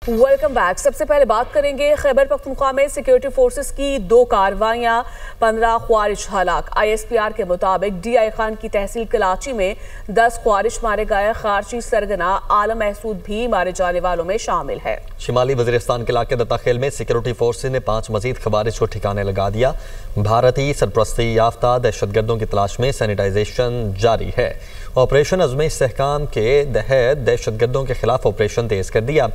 Welcome back. सबसे पहले बात करेंगे खैबर पख्तूनख्वा में सिक्योरिटी फोर्सेस की 2 कार्रवाइयां, 15 ख्वारिज हलाक। ISPR के मुताबिक DI खान की तहसील कराची में 10 ख्वारिज मारे गए। खारची सरगना आलम महसूद भी मारे जाने वालों में शामिल है। शिमाली वजीरिस्तान के इलाके दत्ताखेल में सिक्योरिटी फोर्सेस ने 5 मजीद खवारिज को ठिकाने लगा दिया। भारतीय सरपरस्ती याफ्ता दहशतगर्दों की तलाश में सैनिटाइजेशन जारी है। ऑपरेशन अज़्म इस्तेहकाम के तहत दहशतगर्दों के खिलाफ ऑपरेशन तेज कर दिया।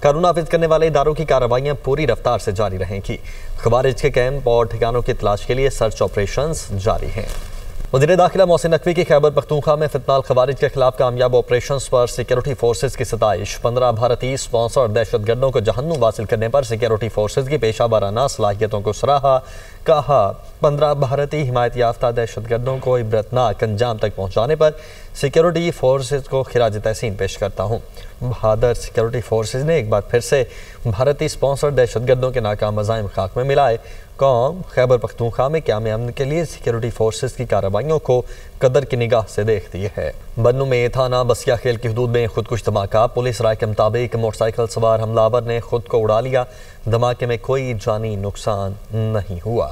कानून नाफिज करने वाले इदारों की कार्रवाइयाँ पूरी रफ्तार से जारी रहेंगी। खवारिज के कैंप और ठिकानों की तलाश के लिए सर्च ऑपरेशन जारी हैं। वज़ीर दाखिला मोहसिन नकवी की खैबर पख्तूनख्वा में फितनाल खवारिज के खिलाफ कामयाब ऑपरेशन पर सिक्योरिटी फोर्सेज की सताइश। 15 भारतीय स्पॉन्सर दहशतगर्दों को जहन्नुम हासिल करने पर सिक्योरिटी फोर्सेज की पेशा वाराना सलाहियतों को सराहा। कहा 15 भारतीय हिमायत याफ्ता दहशतगर्दों को इबरतनाक अंजाम तक पहुँचाने पर सिक्योरिटी फोर्सेज को खिराज तहसीन पेश करता हूँ। बहादुर सिक्योरिटी फोर्सेज ने एक बार फिर से भारतीय स्पॉन्सर दहशतगर्दों के नाकाम अज़ाइम खाक में मिलाए। कौम खैबर पख्तूनख्वा में क़याम अमन के लिए सिक्योरिटी फोर्सेज की कार्रवाइयों को कदर की निगाह से देखती है। बन्नू में थाना बसिया खेल की हदूद में खुदकुश धमाका। पुलिस राय के मुताबिक मोटरसाइकिल सवार हमलावर ने खुद को उड़ा लिया। धमाके में कोई जानी नुकसान नहीं हुआ।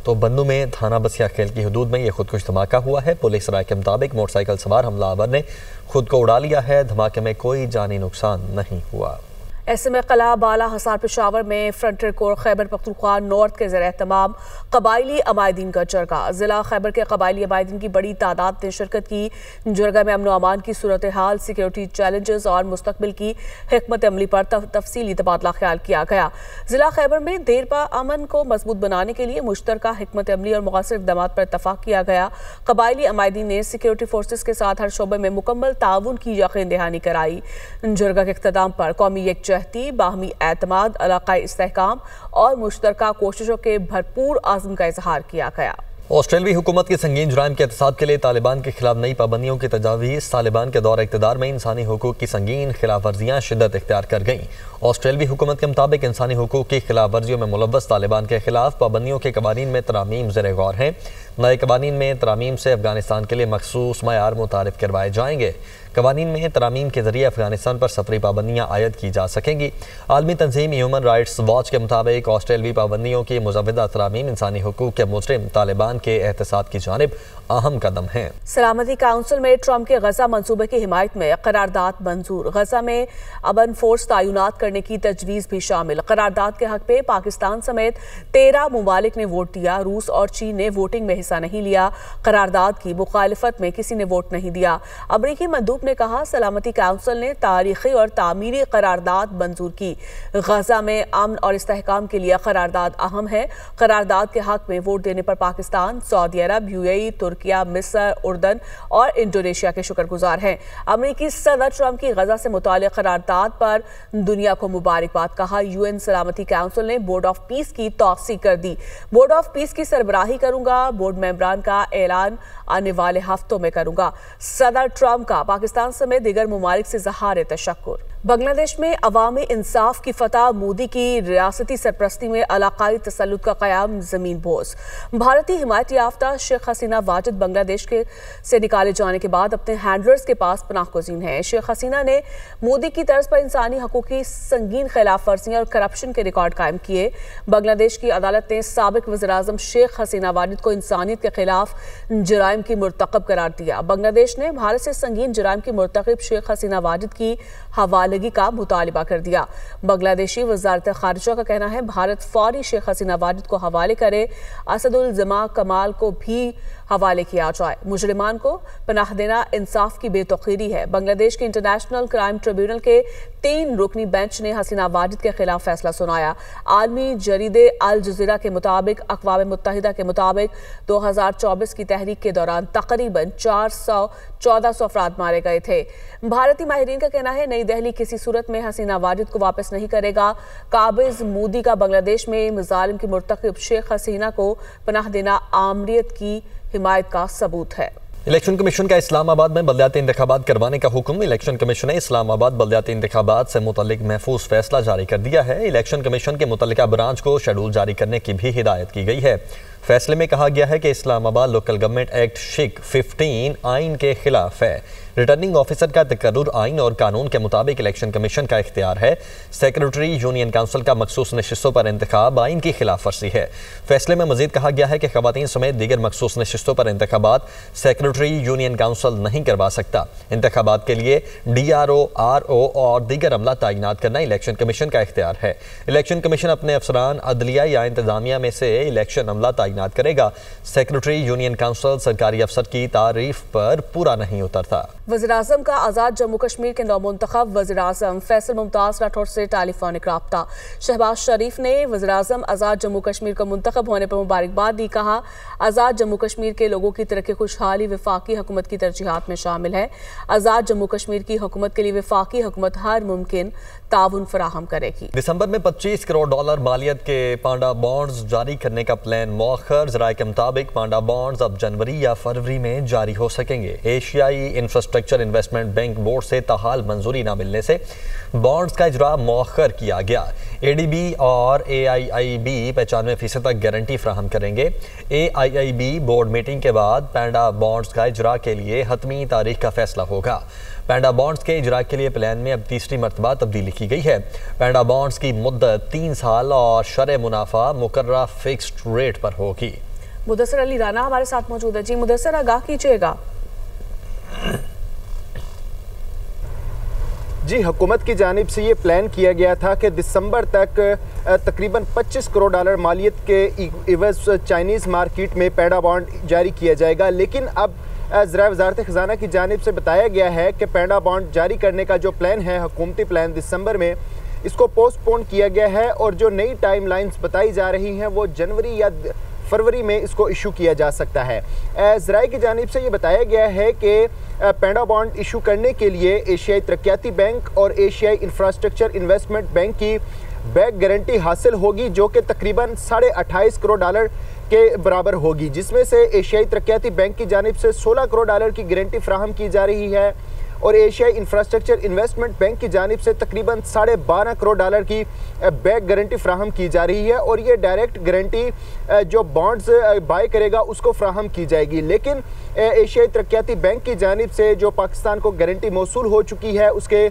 तो बन्नू में थाना बसिया खेल की हदूद में यह खुदकुश धमाका हुआ है। पुलिस राय के मुताबिक मोटरसाइकिल सवार हमलावर ने खुद को उड़ा लिया है। धमाके में कोई जानी नुकसान नहीं हुआ। ऐसे में कला बाला हसार पेशावर में frontier core Khyber Pakhtunkhwa north के ज़ेर एहतमाम कबायली अमायदीन का जरगा। ज़िला खैबर के कबायली अमायदीन की बड़ी तादाद ने शिरकत की। जरगा में अमन व अमान की सूरत हाल, सिक्योरिटी चैलेंजेस और मुस्तकबिल की हिकमत अमली पर तफसीली तबादला ख्याल किया गया। ज़िला खैबर में देरपा अमन को मजबूत बनाने के लिए मुश्तरका हिकमत अमली और मुआसर इक़दाम पर इत्तफाक किया गया। कबायली अमायदीन ने सिक्योरिटी फोर्सेज के साथ हर शोबे में मुकम्मल ताउन की यकीन दहानी कराई। जरगा के इख्तिताम पर कौमी यकजहती, बाहमी एतमाद, इलाकाई इस्तेहकाम और मुश्तरका कोशिशों के भरपूर आज़म का इजहार किया गया। ऑस्ट्रेलियाई हुकूमत की संगीन जुराइम के एहतसाब के लिए तालिबान के खिलाफ नई पाबंदियों की तजावीज़। तालिबान के दौर इक़्तिदार में इंसानी हुकूक की संगीन खिलाफ वर्जियाँ शिद्दत इख्तियार कर गईं। ऑस्ट्रेलियाई हुकूमत के मुताबिक इंसानी हुकूक की खिलाफ वर्जियों में मुलव्वस तालिबान के खिलाफ पाबंदियों के कवानीन में तरामीम ज़ेर गौर हैं। नए कवानीन में तरामीम से अफगानिस्तान के लिए मखसूस मयार मुतारिफ करवाए जाएंगे। कवानीन में तरामीम के जरिए अफगानिस्तान पर सफरी पाबंदियाँ आयद की जा सकेंगी। आलमी तंजीम ह्यूमन राइट्स वॉच के मुताबिक ऑस्ट्रेलियाई पाबंदियों की मुज़व्वदा तरामीम इंसानी हुकूक के मुजरिम तालिबान के एहतसाब की जानिब अहम कदम है। सलामती काउंसिल में ट्रंप के गजा मंसूबे की हिमायत में करारदाद मंजूर। गजा में अमन फोर्स तैनात करने की तजवीज़ भी शामिल। करारदाद के हक पे पाकिस्तान समेत 13 मुमालिक ने वोट दिया। रूस और चीन ने वोटिंग में हिस्सा नहीं लिया। करारदाद की मुखालिफत में किसी ने वोट नहीं दिया। अमरीकी मंदूब ने कहा सलामती काउंसिल ने तारीखी और तामीरी करारदाद मंजूर की। गजा में अमन और इस्तेहकाम के लिए करारदाद अहम है। करारदाद के हक में वोट देने पर पाकिस्तान, सऊदी अरब, UAE, तुर्किया, मिस्र, उर्दन और इंडोनेशिया के शुक्रगुजार हैं। अमरीकी सदर ट्रंप की गजा से मुताल्लिक़ करारदाद पर दुनिया को मुबारकबाद कहा। UN सलामती काउंसिल ने बोर्ड ऑफ पीस की तौसीक कर दी। बोर्ड ऑफ पीस की सरबराही करूंगा। बोर्ड मेंबरान का ऐलान आने वाले हफ्तों में करूंगा। सदर ट्रंप का पाकिस्तान समेत दीगर मुमालिक से ज़हार तशक्कुर। बांग्लादेश में अवामी इंसाफ की फतह, मोदी की रियासती सरपरस्ती में इलाकाई तसल्लुत का क़याम ज़मीन बोस। भारतीय हिमायत याफ्ता शेख हसीना वाजिद बांग्लादेश से निकाले जाने के बाद अपने हैंडलर्स के पास पनाह गुज़ीन है। शेख हसीना ने मोदी की तर्ज पर इंसानी हकूक़ की संगीन खिलाफ वर्जियाँ और करप्शन के रिकॉर्ड कायम किए। बांग्लादेश की अदालत ने साबिक वज़ीर-ए-आज़म शेख हसीना वाजिद को इंसानियत के खिलाफ जराइम की मुर्तकब करार दिया। बांग्लादेश ने भारत से संगीन जराइम की मुर्तकब शेख हसीना वाजिद की हवालगी का मुतालिबा कर दिया। बांग्लादेशी वज़ारत ख़ारिजा का कहना है भारत फौरी शेख हसीना वाजिद को हवाले करे। असदुल जमा कमाल को भी हवाले किया जाए। मुजरिमान को पनाह देना इंसाफ की बेतौकीरी है। बांग्लादेश के इंटरनेशनल क्राइम ट्रिब्यूनल के 3 रुकनी बेंच ने हसीना वाजिद के खिलाफ फैसला सुनाया। आलमी जरीदे अल जज़ीरा के मुताबिक अक़वाम मुत्तहिदा के मुताबिक 2024 की तहरीक के दौरान तकरीबन 1400 अफराद मारे गए थे। भारतीय माहिरीन का कहना है नई दिल्ली किसी सूरत में हसीना वाजिद को वापस नहीं करेगा। काबिज मोदी का बांग्लादेश में मज़ालिम की मुर्तकिब शेख हसीना को पनाह देना आमरीत की हिमायत का सबूत है। इलेक्शन कमीशन का इस्लामाबाद में बलदियाती इंतखाबात करवाने का हुक्म। इलेक्शन कमीशन ने इस्लामाबाद बलदियाती इंतखाबात से मुतल्लिक महफूज फैसला जारी कर दिया है। इलेक्शन कमीशन के मुतल्लिका ब्रांच को शेड्यूल जारी करने की भी हिदायत की गई है। फैसले में कहा गया है कि इस्लामाबाद लोकल गवर्नमेंट एक्ट शिक 15 आइन के खिलाफ है। रिटर्निंग ऑफिसर का तकर्रुर आइन और कानून के मुताबिक इलेक्शन कमीशन का इख्तियार है। सेक्रेटरी यूनियन काउंसिल का मखसूस नशिस्तों पर इंतखाब आइन की खिलाफ वर्जी है। फैसले में मजीद कहा गया है कि खवातीन समेत दीगर मखसूस नशिस्तों पर इंतखाबात सेक्रेटरी यूनियन काउंसिल नहीं करवा सकता। इंतखाबात के लिए DRO, RO और दीगर अमला तैनात करना इलेक्शन कमीशन का इख्तियार है। इलेक्शन कमीशन अपने अफसरान अदलिया या इंतजामिया में से इलेक्शन अमला तैनात करेगा। सेक्रेटरी यूनियन काउंसिल सरकारी अफसर की तारीफ पर पूरा नहीं उतरता। वज़ीर-ए-आज़म का आज़ाद जम्मू कश्मीर के नौमुंतखब वज़ीर-ए-आज़म फैसल मुमताज़ राठौर से टेलीफोनिक राब्ता। शहबाज शरीफ ने वज़ीर-ए-आज़म आज़ाद जम्मू कश्मीर को मुंतखब होने पर मुबारकबाद दी। कहा, आज़ाद जम्मू कश्मीर के लोगों की तरक्की खुशहाली वफाकी हुकूमत की तरजीहात में शामिल है। आज़ाद जम्मू कश्मीर की हुकूमत के लिए वफाकी हुकूमत हर मुमकिन ताउन फराहम करेगी। दिसंबर में $25 करोड़ मालियत के पांडा बॉन्ड्स जारी करने का प्लान मौखर। ज़राए के मुताबिक पांडा बॉन्ड्स अब जनवरी या फरवरी में जारी हो सकेंगे। एशियाई इंफ्रास्ट्रक्चर इन्वेस्टमेंट बैंक बोर्ड से ताहाल मंजूरी न मिलने से बॉन्ड्स का इजरा मौखर किया गया। ADB और AIIB 95% तक गारंटी फ्राहम करेंगे। AIIB बोर्ड मीटिंग के बाद पांडा बॉन्ड्स का इजरा के लिए हतमी तारीख का फैसला होगा। पैंडा बॉन्ड्स के इजरा के लिए प्लान में अब तीसरी मरतबा तब्दीली की गई है। पैंडा बॉन्ड्स की मुद्दत 3 साल और शरह मुनाफा मुकर्रर फिक्स्ड रेट पर होगी। मुदस्सिर अली राना हमारे साथ मौजूद है। जी मुदस्सिर, आगाह कीजिएगा। जी, हुकूमत की जानिब से ये प्लान किया गया था कि दिसंबर तक तकरीबन $25 करोड़ मालियत के इवज़ चाइनीज़ मार्केट में पैंडा बॉन्ड जारी किया जाएगा, लेकिन अब ज़राए वज़ारत ख़ज़ाना की जानिब से बताया गया है कि पैंडा बॉन्ड जारी करने का जो प्लान है, हुकूमती प्लान, दिसंबर में इसको पोस्टपोन किया गया है और जो नई टाइम लाइन्स बताई जा रही हैं वो जनवरी या फरवरी में इसको इशू किया जा सकता है। ज़राए की जानिब से ये बताया गया है कि पैंडा बॉन्ड इशू करने के लिए एशियाई तरक्याती बैंक और एशियाई इंफ्रास्ट्रक्चर इन्वेस्टमेंट बैंक की बैक गारंटी हासिल होगी, जो कि तकरीबन $28.5 करोड़ के बराबर होगी, जिसमें से एशियाई तरक्याती बैंक की जानिब से $16 करोड़ की गारंटी फ्राहम की जा रही है और एशियाई इंफ्रास्ट्रक्चर इन्वेस्टमेंट बैंक की जानिब से तकरीबन $12.5 करोड़ की बैक गारंटी फ्राहम की जा रही है और ये डायरेक्ट गारंटी जो बॉन्ड्स बाय करेगा उसको फ्राहम की जाएगी। लेकिन एशियाई तरक्याती बैंक की जानिब से जो पाकिस्तान को गारंटी मौसूल हो चुकी है, उसके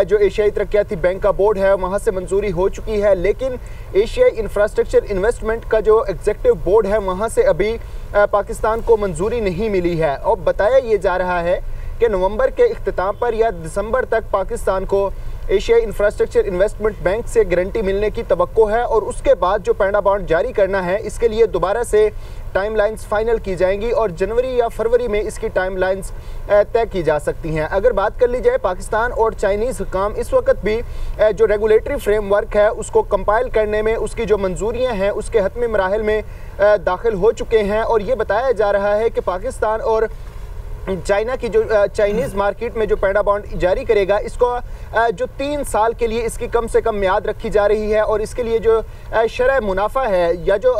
जो एशियाई तरक्याती बैंक का बोर्ड है वहाँ से मंजूरी हो चुकी है, लेकिन एशियाई इंफ्रास्ट्रक्चर इन्वेस्टमेंट का जो एग्जीक्यूटिव बोर्ड है वहाँ से अभी पाकिस्तान को मंजूरी नहीं मिली है। और बताया ये जा रहा है कि नवंबर के इख्तिताम पर या दिसंबर तक पाकिस्तान को एशियाई इंफ्रास्ट्रक्चर इन्वेस्टमेंट बैंक से गारंटी मिलने की तवक्को है और उसके बाद जो पैंडा बॉन्ड जारी करना है इसके लिए दोबारा से टाइमलाइंस फाइनल की जाएंगी और जनवरी या फरवरी में इसकी टाइमलाइंस तय की जा सकती हैं। अगर बात कर ली जाए, पाकिस्तान और चाइनीज़ हुकाम इस वक्त भी जो रेगुलेटरी फ्रेमवर्क है उसको कंपाइल करने में, उसकी जो मंजूरियां हैं उसके हतमी मराहिल में दाखिल हो चुके हैं और ये बताया जा रहा है कि पाकिस्तान और चाइना की जो चाइनीज़ मार्केट में जो पैंडा बॉन्ड जारी करेगा इसको जो 3 साल के लिए इसकी कम से कम मियाद रखी जा रही है और इसके लिए जो शरह मुनाफा है या जो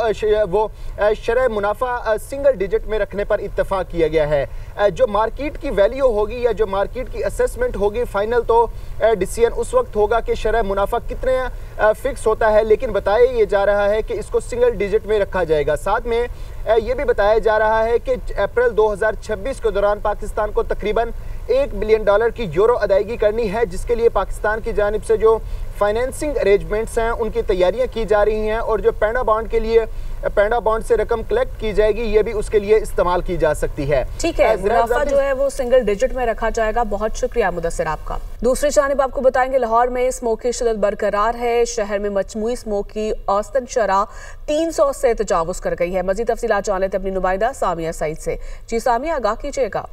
वो शरह मुनाफा सिंगल डिजिट में रखने पर इत्तेफाक किया गया है। जो मार्केट की वैल्यू होगी या जो मार्केट की असेसमेंट होगी, फाइनल तो डिसीजन उस वक्त होगा कि शरह मुनाफा कितने फिक्स होता है, लेकिन बताया ये जा रहा है कि इसको सिंगल डिजिट में रखा जाएगा। साथ में ये भी बताया जा रहा है कि अप्रैल 2026 के दौरान पाकिस्तान को तकरीबन $1 बिलियन की यूरो अदायगी करनी है, जिसके लिए पाकिस्तान की जानिब से जो फाइनेंसिंग अरेंजमेंट्स हैं उनकी तैयारियां की जा रही हैं और जो पैंडा बॉन्ड के लिए पैंडा बॉन्ड से रकम कलेक्ट की जाएगी ये भी उसके लिए इस्तेमाल की जा सकती है। ठीक है, मुनाफा जो है वो सिंगल डिजिट में रखा जाएगा। बहुत शुक्रिया मुदस्सिर आपका। दूसरी जानिब आपको बताएंगे, लाहौर में स्मोक की शिद्दत बरकरार है। शहर में मजमूई स्मोक की औसतन शरह 300 से तजावुज कर गई है। मजीद तफसीलात जान लेते अपनी नुमाइंदा सामिया सईद से। जी सामिया, आगाह कीजिएगा।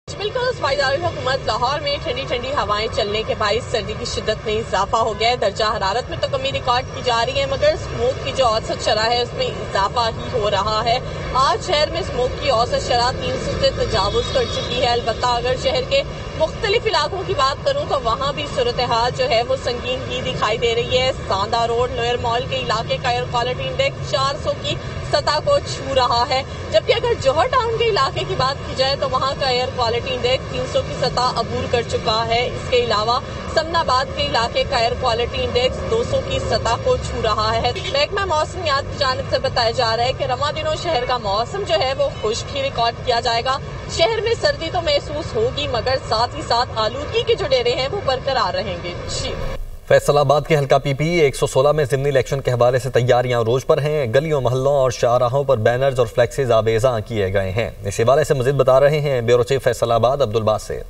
बिल्कुल, सूबाई हुकूमत लाहौर में ठंडी ठंडी हवाएं चलने के बायस सर्दी की शिद्दत में इजाफा हो गया है। दर्जा हरारत में तो कमी रिकॉर्ड की जा रही है, मगर स्मोक की जो औसत शरह है उसमें इजाफा ही हो रहा है। आज शहर में स्मोक की औसत शरह 300 से तजावुज कर चुकी है। अलबत्ता अगर शहर के मुख्तलिफ इलाकों की बात करूं तो वहाँ भी सूरत हाल जो है वो संगीन ही दिखाई दे रही है। सांदा रोड, लोअर मॉल के इलाके का एयर क्वालिटी इंडेक्स 400 की सतह को छू रहा है। जबकि अगर जौहर टाउन के इलाके की बात की जाए तो वहां का एयर क्वालिटी इंडेक्स 300 की सतह अबूर कर चुका है। इसके अलावा समनाबाद के इलाके का एयर क्वालिटी इंडेक्स 200 की सतह को छू रहा है। महकमा मौसमियात की जानिब से बताया जा रहा है कि रवां दिनों शहर का मौसम जो है वो खुश्क ही रिकॉर्ड किया जाएगा। शहर में सर्दी तो महसूस होगी मगर साथ ही साथ आलूदगी के जो डेरे हैं वो बरकरार रहेंगे। जी फैसलाबाद के हल्का पीपी 116 में ज़िमनी इलेक्शन के हवाले से तैयारियां रोज पर हैं। गलियों, मोहल्लों और शाहराहों पर बैनर्स और फ्लैक्सेस आवेजा किए गए हैं। इस हवाले से मजीद बता रहे हैं ब्यूरो चीफ फैसलाबाद अब्दुल बासित।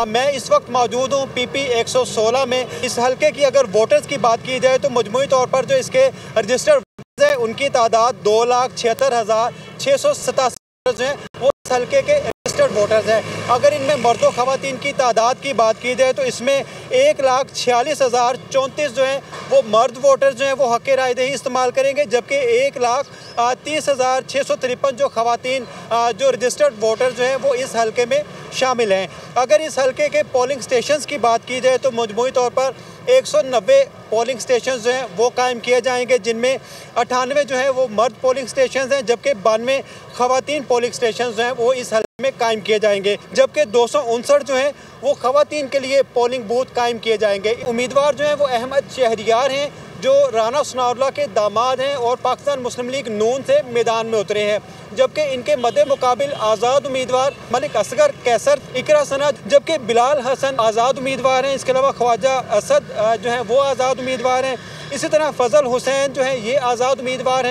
मैं इस वक्त मौजूद हूँ पीपी 116 में। इस हल्के की अगर वोटर्स की बात की जाए तो मजमूई तौर पर जो इसके रजिस्टर्ड वोटर्स हैं उनकी तादाद 2,76,687 हैं। वो इस हल्के के रजिस्टर्ड वोटर्स हैं। अगर इनमें मर्दों ख़वातीन की तादाद की बात की जाए तो इसमें 1,46,034 जो हैं वो मर्द वोटर्स जो हैं वो हक़ रायदही इस्तेमाल करेंगे, जबकि 1,30,653 जो ख़वातीन जो रजिस्टर्ड वोटर जो हैं वो इस हल्के में शामिल हैं। अगर इस हल्के के पोलिंग स्टेशंस की बात की जाए तो मजमूई तौर पर 190 पोलिंग स्टेशन जो हैं वो कायम किए जाएंगे, जिनमें 98 जो है वो मर्द पोलिंग स्टेशन हैं, जबकि 92 ख़वातीन पोलिंग स्टेशन जो हैं वो इस हल्के में कायम किए जाएंगे, जबकि 259 जो हैं वो ख़वातीन के लिए पोलिंग बूथ कायम किए जाएंगे। उम्मीदवार जो हैं वो अहमद शहरियार हैं जो राना सनाउल्लाह के दामाद हैं और पाकिस्तान मुस्लिम लीग नून से मैदान में उतरे हैं, जबकि इनके मद्दे मुकाबिल आज़ाद उम्मीदवार मलिक असगर कैसर, इकरा सनद, जबकि बिलाल हसन आज़ाद उम्मीदवार हैं। इसके अलावा ख्वाजा असद जो हैं वो आज़ाद उम्मीदवार हैं। इसी तरह फजल हुसैन जो है ये आज़ाद उम्मीदवार हैं।